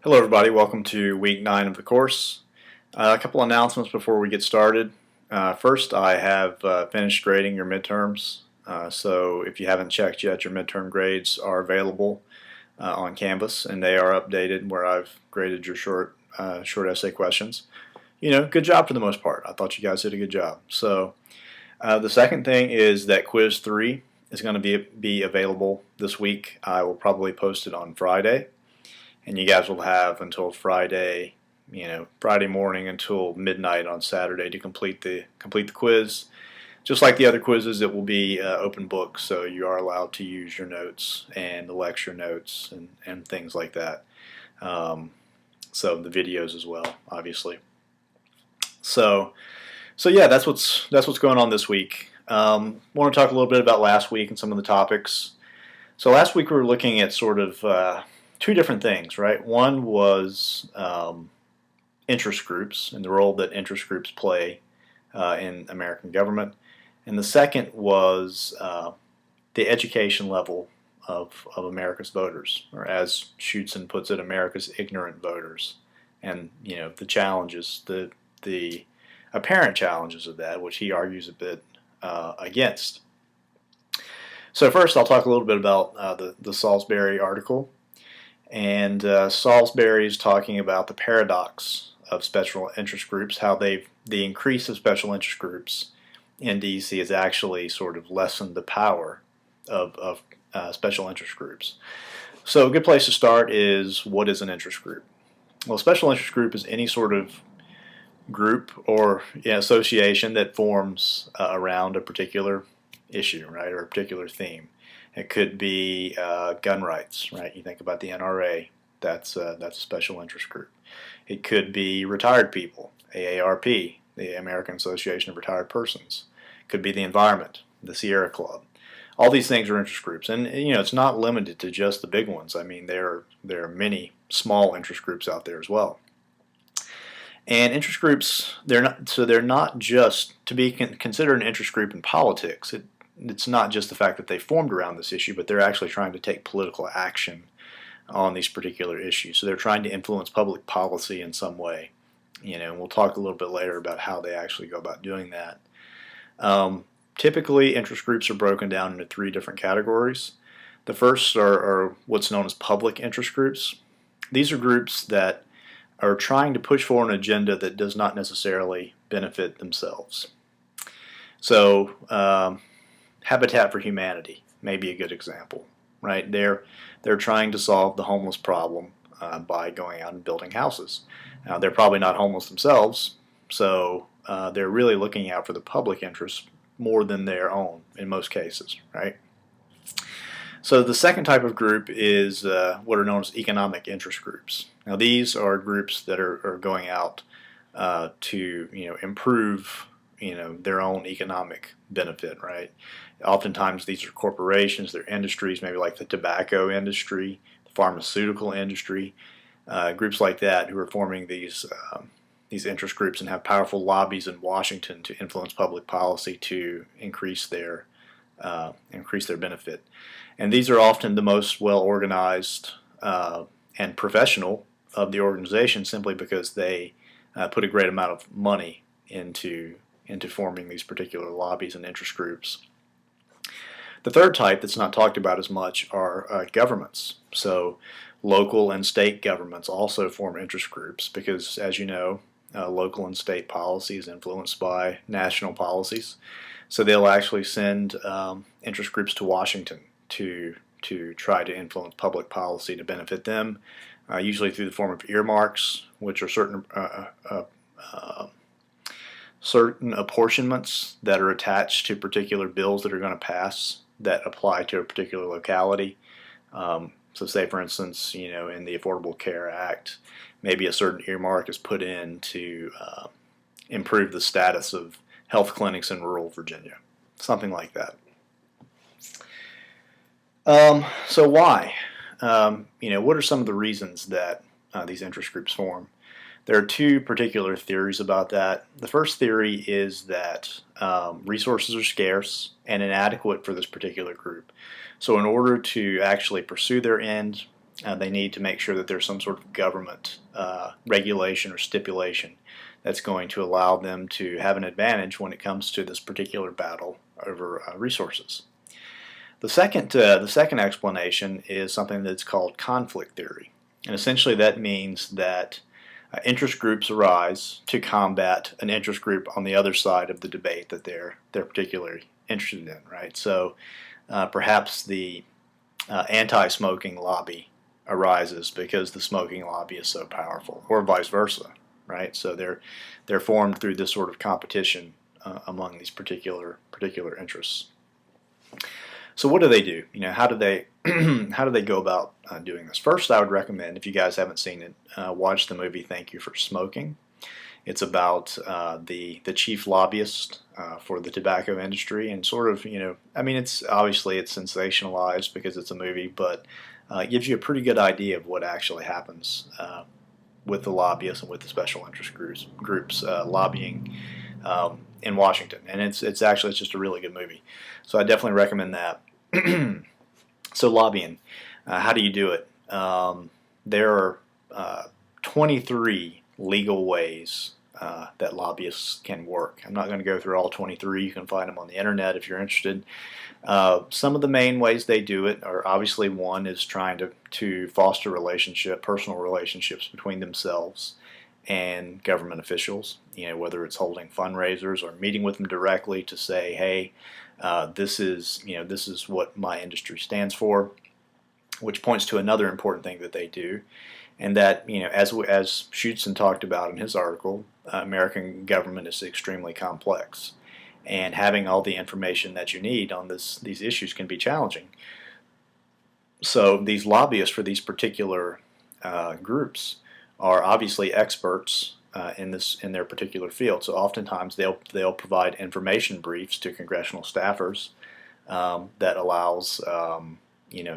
Hello everybody, welcome to week 9 of the course. A couple announcements before we get started. First, I have finished grading your midterms, so if you haven't checked yet, your midterm grades are available on Canvas, and they are updated where I've graded your short essay questions. Good job for the most part. I thought you guys did a good job. So the second thing is that quiz 3 is going to be available this week. I will probably post it on Friday. And you guys will have until Friday, Friday morning until midnight on Saturday to complete the quiz. Just like the other quizzes, it will be open book, so you are allowed to use your notes and the lecture notes and things like that. So the videos as well, obviously. So yeah, that's what's going on this week. Want to talk a little bit about last week and some of the topics. So last week we were looking at sort of two different things, right? One was interest groups and the role that interest groups play in American government. And the second was the education level of America's voters, or as Schuetzen puts it, America's ignorant voters. And, the challenges, the apparent challenges of that, which he argues a bit against. So first I'll talk a little bit about the Salisbury article. And Salisbury is talking about the paradox of special interest groups, how the increase of special interest groups in D.C. has actually sort of lessened the power of special interest groups. So a good place to start is, what is an interest group? Well, a special interest group is any sort of group or association that forms around a particular issue, right, or a particular theme. It could be gun rights, right? You think about the NRA, that's a special interest group. It could be retired people, AARP, the American Association of Retired Persons. It could be the environment, the Sierra Club. All these things are interest groups, and it's not limited to just the big ones. I mean, there are many small interest groups out there as well. And interest groups, they're not just to be considered an interest group in politics. It's not just the fact that they formed around this issue, but they're actually trying to take political action on these particular issues. So they're trying to influence public policy in some way. And we'll talk a little bit later about how they actually go about doing that. Typically, interest groups are broken down into 3 different categories. The first are what's known as public interest groups. These are groups that are trying to push for an agenda that does not necessarily benefit themselves. So, Habitat for Humanity may be a good example, right? They're trying to solve the homeless problem by going out and building houses. Now, they're probably not homeless themselves, so they're really looking out for the public interest more than their own in most cases, right? So the second type of group is what are known as economic interest groups. Now, these are groups that are going out to improve their own economic benefit, right? Oftentimes these are corporations, they're industries, maybe like the tobacco industry, the pharmaceutical industry, groups like that who are forming these interest groups and have powerful lobbies in Washington to influence public policy to increase their benefit. And these are often the most well organized and professional of the organization, simply because they put a great amount of money into forming these particular lobbies and interest groups. The third type that's not talked about as much are governments. So local and state governments also form interest groups because, as you know, local and state policy is influenced by national policies. So they'll actually send interest groups to Washington to try to influence public policy to benefit them, usually through the form of earmarks, which are certain apportionments that are attached to particular bills that are going to pass that apply to a particular locality. So say, for instance, in the Affordable Care Act, maybe a certain earmark is put in to improve the status of health clinics in rural Virginia, something like that. So why? What are some of the reasons that these interest groups form? There are 2 particular theories about that. The first theory is that resources are scarce and inadequate for this particular group. So in order to actually pursue their end, They need to make sure that there's some sort of government regulation or stipulation that's going to allow them to have an advantage when it comes to this particular battle over resources. The second explanation is something that's called conflict theory, and essentially that means that interest groups arise to combat an interest group on the other side of the debate that they're particularly interested in, right? So perhaps the anti-smoking lobby arises because the smoking lobby is so powerful, or vice versa, right? So they're formed through this sort of competition among these particular interests. So what do they do? How do they how do they go about doing this? First, I would recommend, if you guys haven't seen it, watch the movie Thank You for Smoking. It's about the chief lobbyist for the tobacco industry, and sort of, I mean, it's sensationalized because it's a movie, but it gives you a pretty good idea of what actually happens with the lobbyists and with the special interest groups lobbying in Washington, and it's just a really good movie. So I definitely recommend that. So lobbying, how do you do it? There are 23 legal ways that lobbyists can work. I'm not going to go through all 23. You can find them on the internet if you're interested. Some of the main ways they do it are, obviously, one is trying to foster personal relationships between themselves and government officials, whether it's holding fundraisers or meeting with them directly to say, hey, this is what my industry stands for, which points to another important thing that they do, and that, as Schuetzen talked about in his article, American government is extremely complex, and having all the information that you need on these issues can be challenging. So these lobbyists for these particular groups are obviously experts in their particular field. So oftentimes they'll provide information briefs to congressional staffers that allows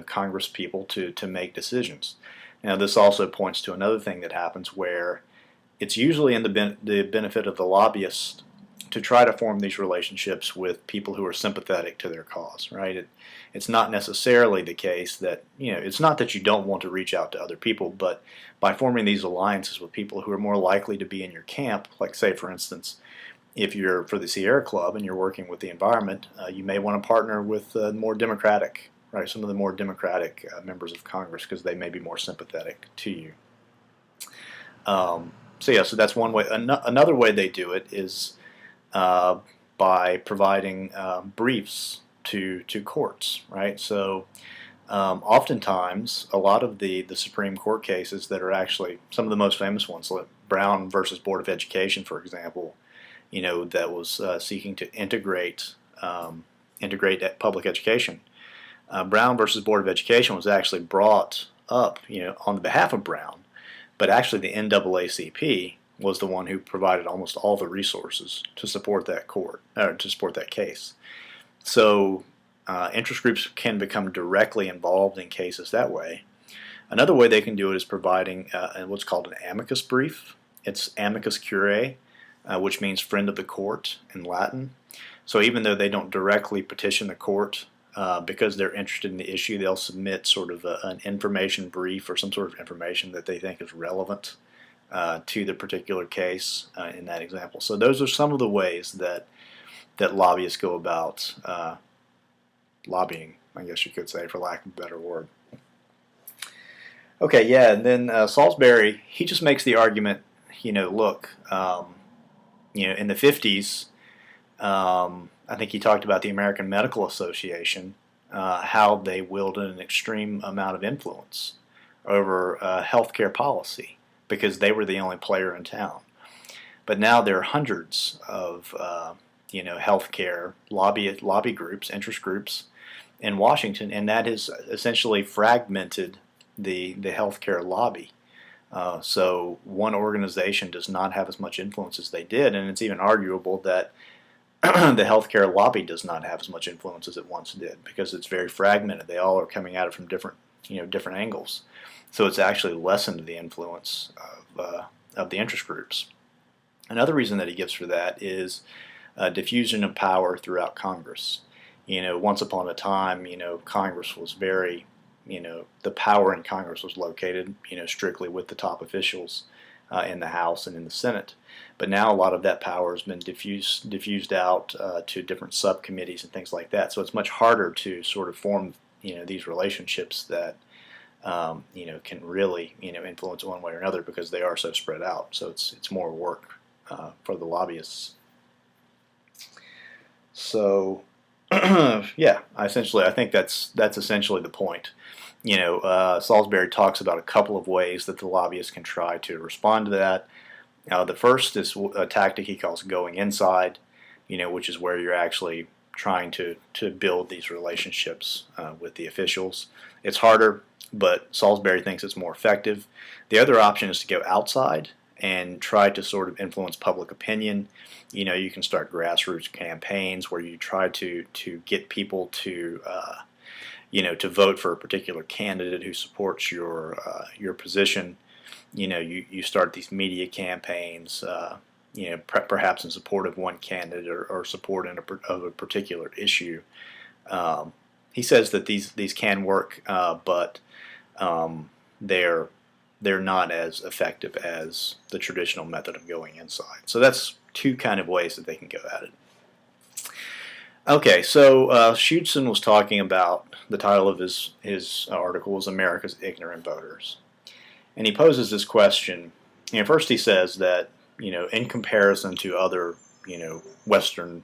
Congress people to make decisions. Now this also points to another thing that happens where it's usually in the benefit of the lobbyists to try to form these relationships with people who are sympathetic to their cause, right? It's not necessarily the case that, it's not that you don't want to reach out to other people, but by forming these alliances with people who are more likely to be in your camp, like say for instance, if you're for the Sierra Club and you're working with the environment, you may want to partner with more democratic, right? Some of the more democratic members of Congress, because they may be more sympathetic to you. So that's one way. Another way they do it is by providing briefs to courts, right? So oftentimes, a lot of the Supreme Court cases that are actually some of the most famous ones, like Brown versus Board of Education, for example, that was seeking to integrate public education. Brown versus Board of Education was actually brought up, on the behalf of Brown, but actually the NAACP was the one who provided almost all the resources to support that case. So interest groups can become directly involved in cases that way. Another way they can do it is providing what's called an amicus brief. It's amicus curiae, which means friend of the court in Latin. So even though they don't directly petition the court, because they're interested in the issue, they'll submit sort of an information brief or some sort of information that they think is relevant to the particular case in that example. So those are some of the ways that lobbyists go about lobbying, I guess you could say, for lack of a better word. Okay, yeah, and then Salisbury, he just makes the argument, look, in the 50s, I think he talked about the American Medical Association, how they wielded an extreme amount of influence over healthcare policy because they were the only player in town. But now there are hundreds of healthcare lobby groups, interest groups in Washington, and that has essentially fragmented the healthcare lobby. So one organization does not have as much influence as they did, and it's even arguable that the healthcare lobby does not have as much influence as it once did because it's very fragmented. They all are coming at it from different angles. So it's actually lessened the influence of the interest groups. Another reason that he gives for that is diffusion of power throughout Congress. Once upon a time, Congress was very the power in Congress was located, strictly with the top officials in the House and in the Senate. But now a lot of that power has been diffused out to different subcommittees and things like that. So it's much harder to sort of form, these relationships that can really, influence one way or another because they are so spread out. So it's more work for the lobbyists. So, yeah, I think that's essentially the point. Salisbury talks about a couple of ways that the lobbyists can try to respond to that. The first is a tactic he calls going inside, which is where you're actually trying to build these relationships with the officials. It's harder, but Salisbury thinks it's more effective. The other option is to go outside and try to sort of influence public opinion. You can start grassroots campaigns where you try to get people to to vote for a particular candidate who supports your position. You start these media campaigns, perhaps in support of one candidate or support of a particular issue. He says that these can work, but they're not as effective as the traditional method of going inside. So that's two kind of ways that they can go at it. Okay, so Schutzen was talking about, the title of his article was America's Ignorant Voters. And he poses this question. First he says that, in comparison to other, Western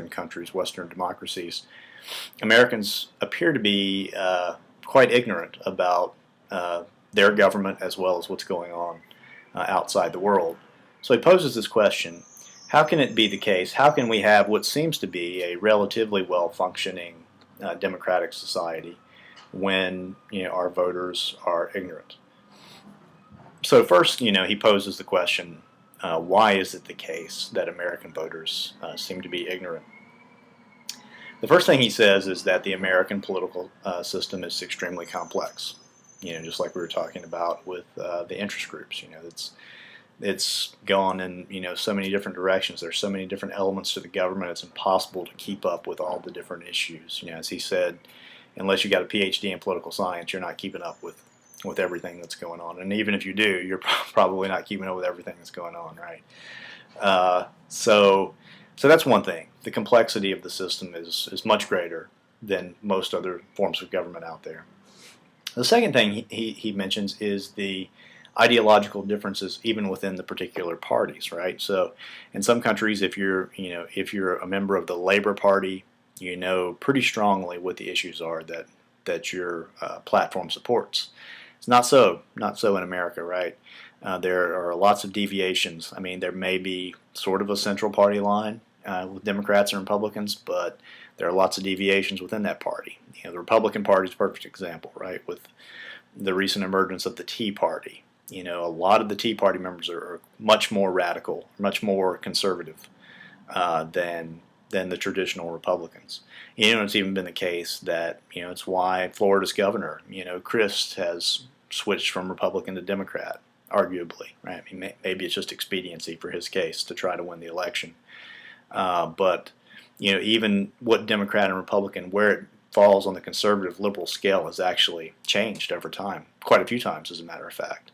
countries, Western democracies, Americans appear to be quite ignorant about their government as well as what's going on outside the world. So he poses this question: how can it be the case? How can we have what seems to be a relatively well-functioning democratic society when our voters are ignorant? So first, he poses the question: why is it the case that American voters seem to be ignorant? The first thing he says is that the American political system is extremely complex. Just like we were talking about with the interest groups. It's gone in so many different directions. There's so many different elements to the government. It's impossible to keep up with all the different issues. As he said, unless you got a PhD in political science, you're not keeping up with everything that's going on. And even if you do, you're probably not keeping up with everything that's going on, right? So that's one thing. The complexity of the system is much greater than most other forms of government out there. The second thing he mentions is the ideological differences even within the particular parties, right? So in some countries, if you're a member of the Labor Party, pretty strongly what the issues are that your platform supports. It's not so in America, right? There are lots of deviations. I mean, there may be sort of a central party line with Democrats and Republicans, but there are lots of deviations within that party. The Republican Party is a perfect example, right? With the recent emergence of the Tea Party. A lot of the Tea Party members are much more radical, much more conservative than the traditional Republicans. It's even been the case that, it's why Florida's governor, Crist, has switched from Republican to Democrat, arguably, right? I mean, maybe it's just expediency for his case to try to win the election. But even what Democrat and Republican, where it falls on the conservative liberal scale, has actually changed over time, quite a few times, as a matter of fact.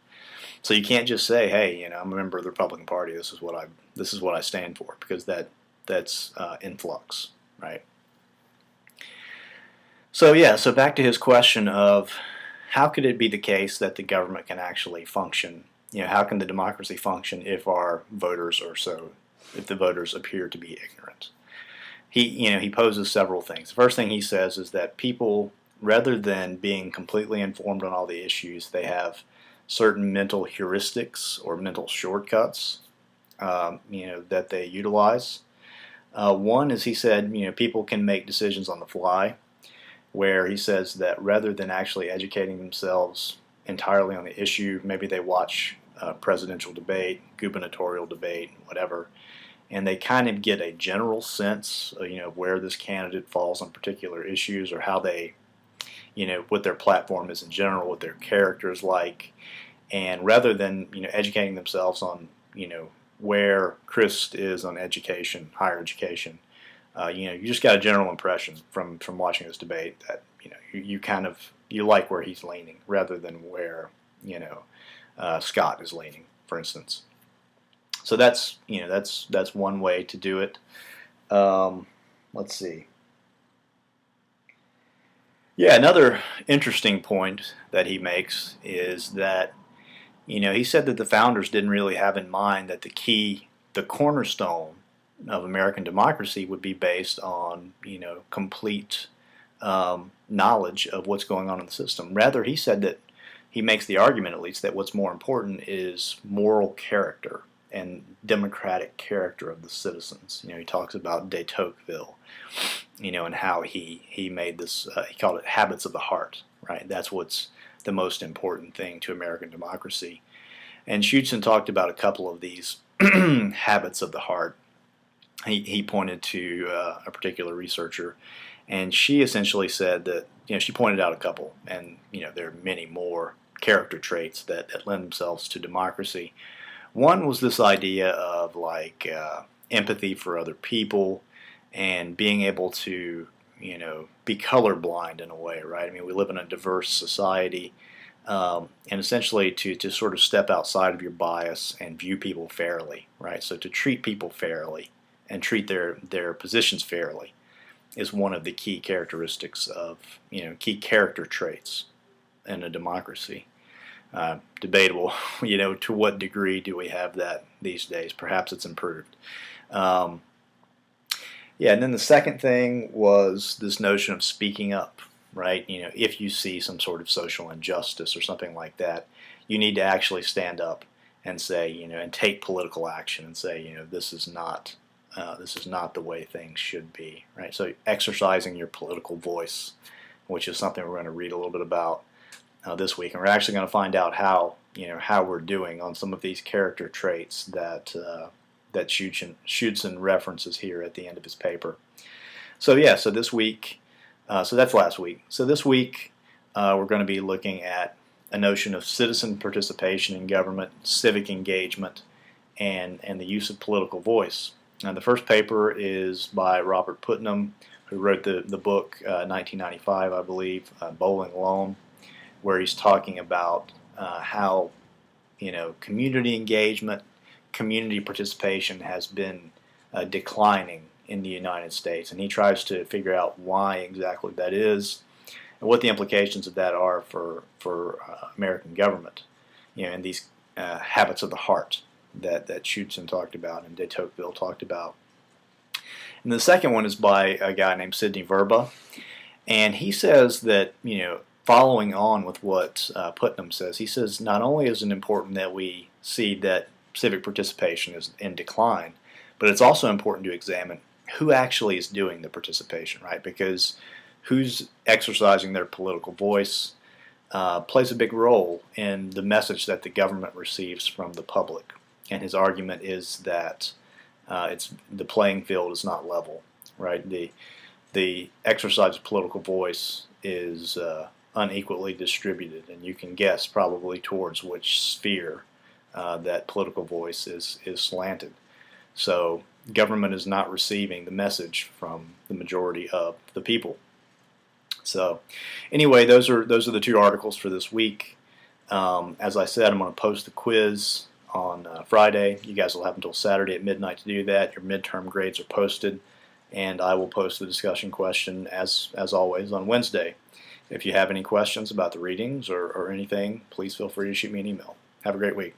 So you can't just say, hey, I'm a member of the Republican Party. This is what I stand for, because that's in flux, right? So back to his question of how could it be the case that the government can actually function? How can the democracy function if the voters appear to be ignorant? He poses several things. The first thing he says is that people, rather than being completely informed on all the issues, they have certain mental heuristics or mental shortcuts, that they utilize. One is, he said, people can make decisions on the fly, where he says that rather than actually educating themselves entirely on the issue, maybe they watch presidential debate, gubernatorial debate, whatever, and they kind of get a general sense of, where this candidate falls on particular issues, or how they, what their platform is in general, what their character is like. And rather than, educating themselves on, where Crist is on education, higher education, you just got a general impression from watching this debate that, you kind of you like where he's leaning rather than where Scott is leaning, for instance. So that's one way to do it. Let's see. Yeah, another interesting point that he makes is that he said that the founders didn't really have in mind that the cornerstone of American democracy would be based on complete knowledge of what's going on in the system. Rather, he said that he makes the argument, at least, that what's more important is moral character and democratic character of the citizens. He talks about de Tocqueville, and how he made this, he called it habits of the heart, right? That's what's the most important thing to American democracy. And Schuetzen talked about a couple of these habits of the heart. He pointed to a particular researcher, and she essentially said that, she pointed out a couple, and, there are many more character traits that lend themselves to democracy. One was this idea of empathy for other people and being able to, be colorblind in a way, right? I mean, we live in a diverse society, and essentially to sort of step outside of your bias and view people fairly, right? So to treat people fairly and treat their positions fairly is one of the key characteristics of, key character traits in a democracy. Debatable, to what degree do we have that these days? Perhaps it's improved. And then the second thing was this notion of speaking up, right? If you see some sort of social injustice or something like that, you need to actually stand up and say, and take political action and say, this is not the way things should be, right? So exercising your political voice, which is something we're going to read a little bit about this week, and we're actually going to find out how we're doing on some of these character traits that Schuetzen references here at the end of his paper. So this week, so that's last week. So this week we're going to be looking at a notion of citizen participation in government, civic engagement, and the use of political voice. Now, the first paper is by Robert Putnam, who wrote the book 1995, I believe, Bowling Alone, where he's talking about how community engagement, community participation has been declining in the United States, and he tries to figure out why exactly that is and what the implications of that are for American government, and these habits of the heart that Schuetzen talked about and de Tocqueville talked about. And the second one is by a guy named Sidney Verba, and he says that following on with what Putnam says, he says not only is it important that we see that civic participation is in decline, but it's also important to examine who actually is doing the participation, right? Because who's exercising their political voice plays a big role in the message that the government receives from the public. And his argument is that the playing field is not level, right? The exercise of political voice is unequally distributed, and you can guess probably towards which sphere that political voice is slanted. So government is not receiving the message from the majority of the people. So anyway, those are the two articles for this week. As I said, I'm going to post the quiz on Friday. You guys will have until Saturday at midnight to do that. Your midterm grades are posted, and I will post the discussion question as always on Wednesday. If you have any questions about the readings or anything, please feel free to shoot me an email. Have a great week.